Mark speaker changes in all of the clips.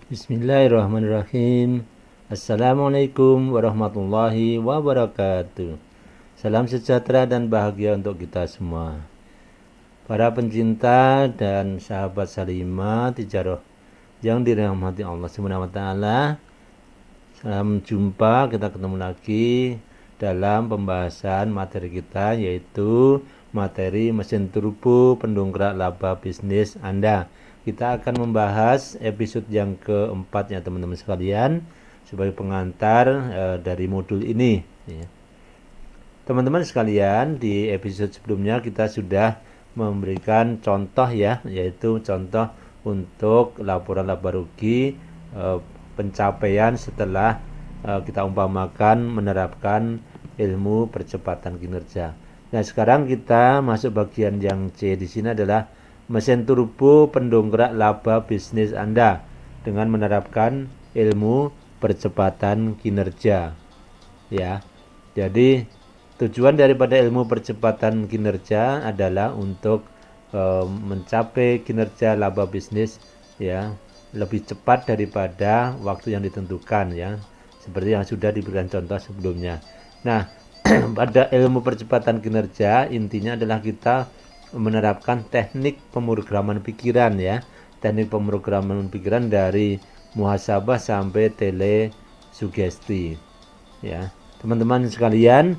Speaker 1: Bismillahirrahmanirrahim. Assalamualaikum warahmatullahi wabarakatuh. Salam sejahtera dan bahagia untuk kita semua. Para pencinta dan sahabat Salimah Tijaroh yang dirahmati Allah Subhanahu wa taala. Salam jumpa, kita ketemu lagi dalam pembahasan materi kita, yaitu materi mesin turbo pendongkrak laba bisnis Anda. Kita akan membahas episode yang keempat ya teman-teman sekalian, sebagai pengantar dari modul ini ya. Teman-teman sekalian, di episode sebelumnya kita sudah memberikan contoh ya, yaitu contoh untuk laporan laba rugi pencapaian setelah kita umpamakan menerapkan ilmu percepatan kinerja. Nah, sekarang kita masuk bagian yang C. Di sini adalah mesin turbo pendongkrak laba bisnis Anda dengan menerapkan ilmu percepatan kinerja. Ya. Jadi tujuan daripada ilmu percepatan kinerja adalah untuk mencapai kinerja laba bisnis ya lebih cepat daripada waktu yang ditentukan ya, seperti yang sudah diberikan contoh sebelumnya. Nah, pada ilmu percepatan kinerja intinya adalah kita menerapkan teknik pemrograman pikiran ya, teknik pemrograman pikiran dari muhasabah sampai telesugesti ya. Teman-teman sekalian,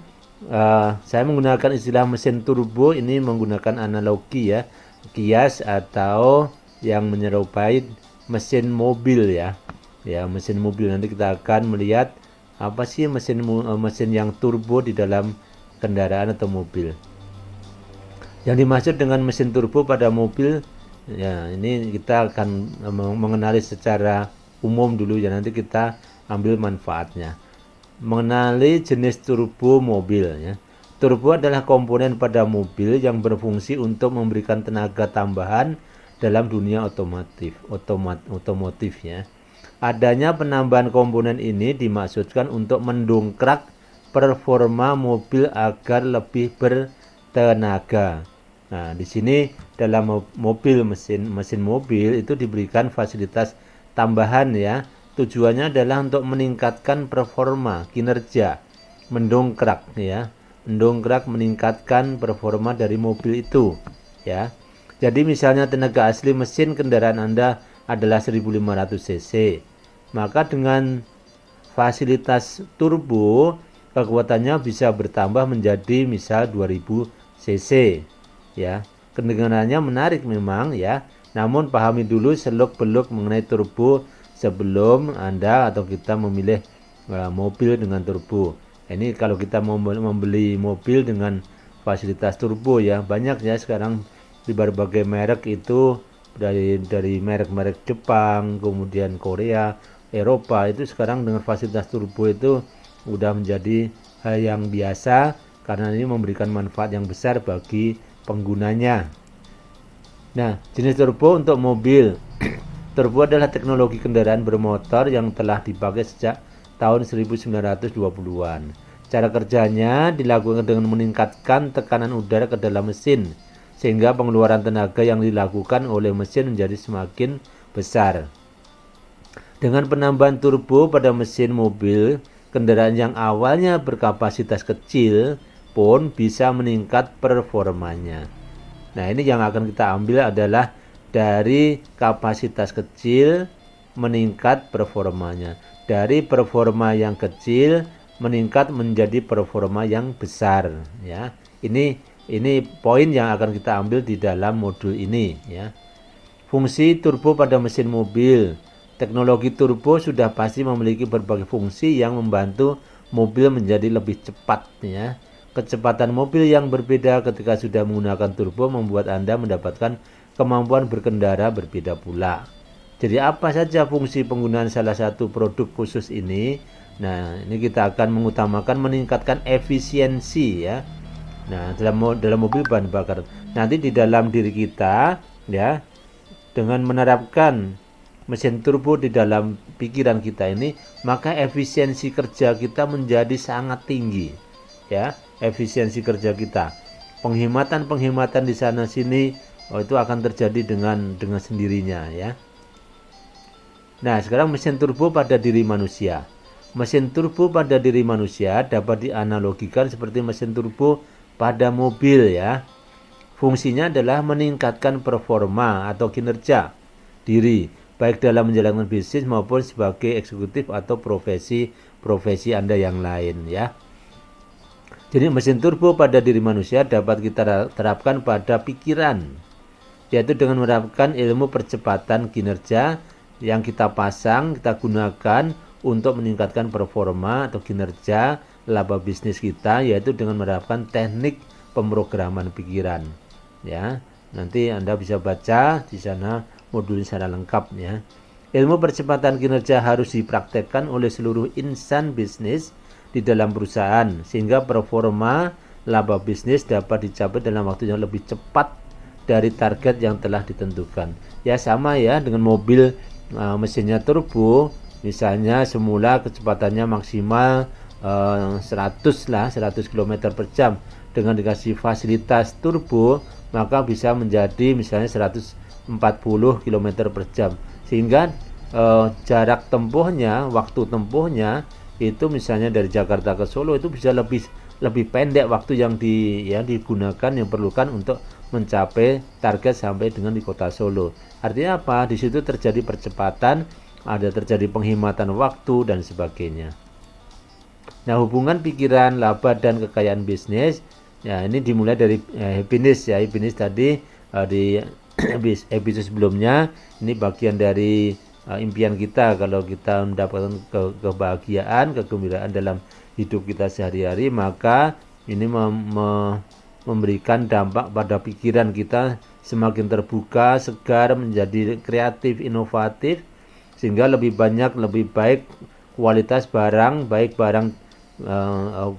Speaker 1: saya menggunakan istilah mesin turbo ini menggunakan analogi ya, kias atau yang menyerupai mesin mobil ya. Ya, mesin mobil, nanti kita akan melihat apa sih mesin yang turbo di dalam kendaraan atau mobil. Yang dimaksud dengan mesin turbo pada mobil ya, ini kita akan mengenali secara umum dulu ya, nanti kita ambil manfaatnya. Mengenali jenis turbo mobil ya. Turbo adalah komponen pada mobil yang berfungsi untuk memberikan tenaga tambahan dalam dunia otomotif ya. Adanya penambahan komponen ini dimaksudkan untuk mendongkrak performa mobil agar lebih bertenaga. Nah, di sini dalam mesin mobil itu diberikan fasilitas tambahan ya. Tujuannya adalah untuk meningkatkan performa kinerja, mendongkrak ya. Mendongkrak, meningkatkan performa dari mobil itu ya. Jadi misalnya tenaga asli mesin kendaraan Anda adalah 1500 cc. Maka dengan fasilitas turbo kekuatannya bisa bertambah menjadi misal 2000 cc. Ya, kedengarannya menarik memang ya. Namun pahami dulu seluk-beluk mengenai turbo sebelum Anda atau kita memilih mobil dengan turbo. Ini kalau kita mau membeli mobil dengan fasilitas turbo ya, banyak ya sekarang di berbagai merek itu, dari merek-merek Jepang, kemudian Korea, Eropa, itu sekarang dengan fasilitas turbo itu udah menjadi hal yang biasa karena ini memberikan manfaat yang besar bagi penggunanya. Nah, jenis turbo untuk mobil. Turbo adalah teknologi kendaraan bermotor yang telah dipakai sejak tahun 1920-an. Cara kerjanya dilakukan dengan meningkatkan tekanan udara ke dalam mesin, sehingga pengeluaran tenaga yang dilakukan oleh mesin menjadi semakin besar. Dengan penambahan turbo pada mesin mobil, kendaraan yang awalnya berkapasitas kecil pun bisa meningkat performanya. Nah, ini yang akan kita ambil adalah dari kapasitas kecil meningkat performanya. Dari performa yang kecil meningkat menjadi performa yang besar ya. Ini poin yang akan kita ambil di dalam modul ini ya. Fungsi turbo pada mesin mobil. Teknologi turbo sudah pasti memiliki berbagai fungsi yang membantu mobil menjadi lebih cepat ya. Kecepatan mobil yang berbeda ketika sudah menggunakan turbo membuat Anda mendapatkan kemampuan berkendara berbeda pula. Jadi apa saja fungsi penggunaan salah satu produk khusus ini? Nah, ini kita akan mengutamakan meningkatkan efisiensi ya. Nah, dalam mobil bahan bakar. Nanti di dalam diri kita ya, dengan menerapkan mesin turbo di dalam pikiran kita ini, maka efisiensi kerja kita menjadi sangat tinggi ya. Efisiensi kerja kita, penghematan di sana sini itu akan terjadi dengan sendirinya ya. Nah, sekarang mesin turbo pada diri manusia. Mesin turbo pada diri manusia dapat dianalogikan seperti mesin turbo pada mobil ya. Fungsinya adalah meningkatkan performa atau kinerja diri, baik dalam menjalankan bisnis maupun sebagai eksekutif atau profesi Anda yang lain ya. Jadi mesin turbo pada diri manusia dapat kita terapkan pada pikiran, yaitu dengan menerapkan ilmu percepatan kinerja yang kita pasang, kita gunakan untuk meningkatkan performa atau kinerja laba bisnis kita, yaitu dengan menerapkan teknik pemrograman pikiran. Ya, nanti Anda bisa baca di sana modul secara lengkap ya. Ilmu percepatan kinerja harus dipraktekkan oleh seluruh insan bisnis di dalam perusahaan sehingga performa laba bisnis dapat dicapai dalam waktu yang lebih cepat dari target yang telah ditentukan. Ya sama ya dengan mobil mesinnya turbo, misalnya semula kecepatannya maksimal 100 km per jam. Dengan dikasih fasilitas turbo maka bisa menjadi misalnya 140 km per jam, sehingga jarak tempuhnya, waktu tempuhnya itu misalnya dari Jakarta ke Solo itu bisa lebih pendek waktu yang digunakan, yang perlukan untuk mencapai target sampai dengan di kota Solo. Artinya apa? Di situ terjadi percepatan, ada terjadi penghematan waktu dan sebagainya. Nah, hubungan pikiran, laba dan kekayaan bisnis, ya ini dimulai dari happiness ya. Happiness tadi di episode sebelumnya, ini bagian dari impian kita. Kalau kita mendapatkan kebahagiaan, kegembiraan dalam hidup kita sehari-hari, maka ini memberikan dampak pada pikiran kita, semakin terbuka, segar, menjadi kreatif, inovatif, sehingga lebih banyak, lebih baik kualitas barang,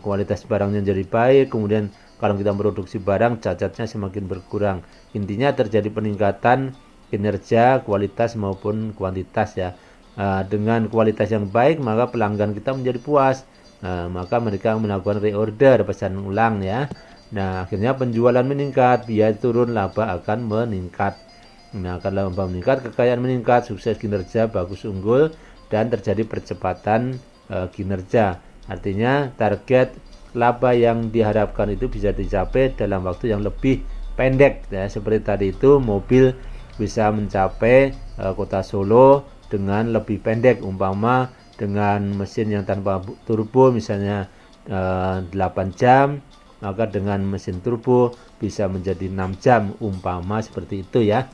Speaker 1: kualitas barangnya jadi baik, kemudian kalau kita produksi barang, cacatnya semakin berkurang. Intinya terjadi peningkatan kinerja, kualitas maupun kuantitas ya. Dengan kualitas yang baik, maka pelanggan kita menjadi puas. Maka mereka melakukan reorder, pesan ulang ya. Nah, akhirnya penjualan meningkat, biaya turun, laba akan meningkat. Nah, kalau laba meningkat, kekayaan meningkat, sukses kinerja bagus unggul, dan terjadi percepatan kinerja. Artinya target laba yang diharapkan itu bisa dicapai dalam waktu yang lebih pendek ya. Seperti tadi itu mobil bisa mencapai kota Solo dengan lebih pendek, umpama dengan mesin yang tanpa turbo misalnya 8 jam, maka dengan mesin turbo bisa menjadi 6 jam umpama seperti itu ya.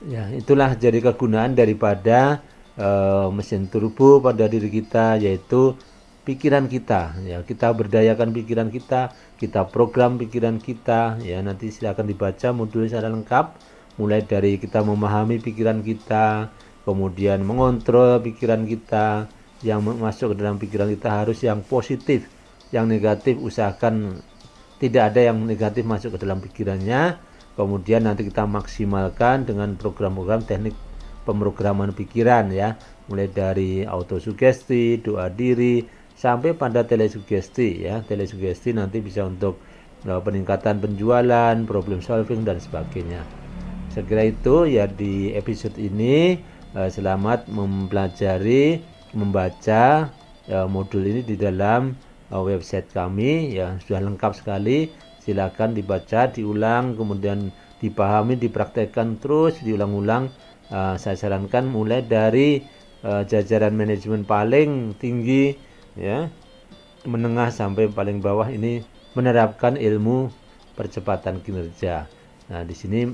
Speaker 1: Ya, itulah jadi kegunaan daripada mesin turbo pada diri kita, yaitu pikiran kita ya. Kita berdayakan pikiran kita program pikiran kita ya. Nanti silakan dibaca modul secara lengkap, mulai dari kita memahami pikiran kita, kemudian mengontrol pikiran kita, yang masuk ke dalam pikiran kita harus yang positif, yang negatif usahakan tidak ada yang negatif masuk ke dalam pikirannya. Kemudian nanti kita maksimalkan dengan program-program teknik pemrograman pikiran ya, mulai dari autosugesti, doa diri, sampai pada telesugesti ya. Telesugesti nanti bisa untuk peningkatan penjualan, problem solving dan sebagainya. Saya kira itu ya di episode ini. Selamat mempelajari, membaca modul ini di dalam website kami ya, sudah lengkap sekali. Silakan dibaca, diulang, kemudian dipahami, dipraktekkan terus, diulang-ulang. Saya sarankan mulai dari jajaran manajemen paling tinggi ya, menengah sampai paling bawah ini menerapkan ilmu percepatan kinerja. Nah, di sini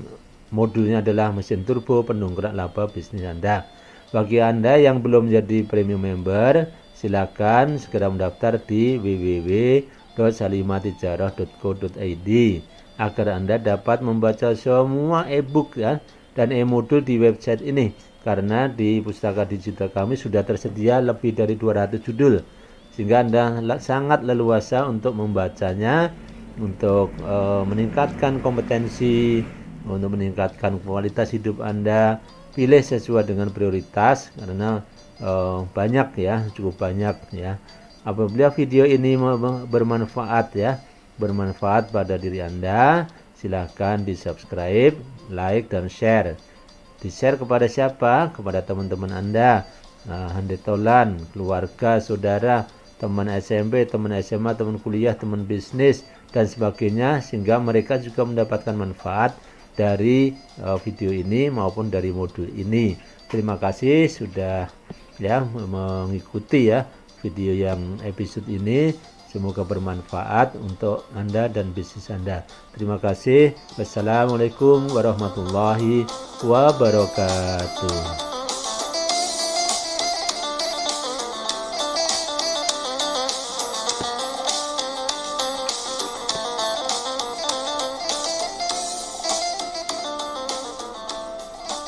Speaker 1: modulnya adalah mesin turbo pendongkrak laba bisnis Anda. Bagi Anda yang belum jadi premium member, silakan segera mendaftar di www.salimatijarah.co.id agar Anda dapat membaca semua e-book ya dan e-modul di website ini, karena di pustaka digital kami sudah tersedia lebih dari 200 judul, sehingga Anda sangat leluasa untuk membacanya, untuk meningkatkan kompetensi, untuk meningkatkan kualitas hidup Anda. Pilih sesuai dengan prioritas, karena banyak ya, cukup banyak ya. Apabila video ini bermanfaat pada diri Anda, silahkan di subscribe, like, dan share. Di-share kepada siapa? Kepada teman-teman Anda, handetolan, keluarga, saudara, teman SMP, teman SMA, teman kuliah, teman bisnis, dan sebagainya, sehingga mereka juga mendapatkan manfaat dari video ini maupun dari modul ini. Terima kasih sudah mengikuti video yang episode ini. Semoga bermanfaat untuk Anda dan bisnis Anda. Terima kasih. Wassalamualaikum warahmatullahi wabarakatuh.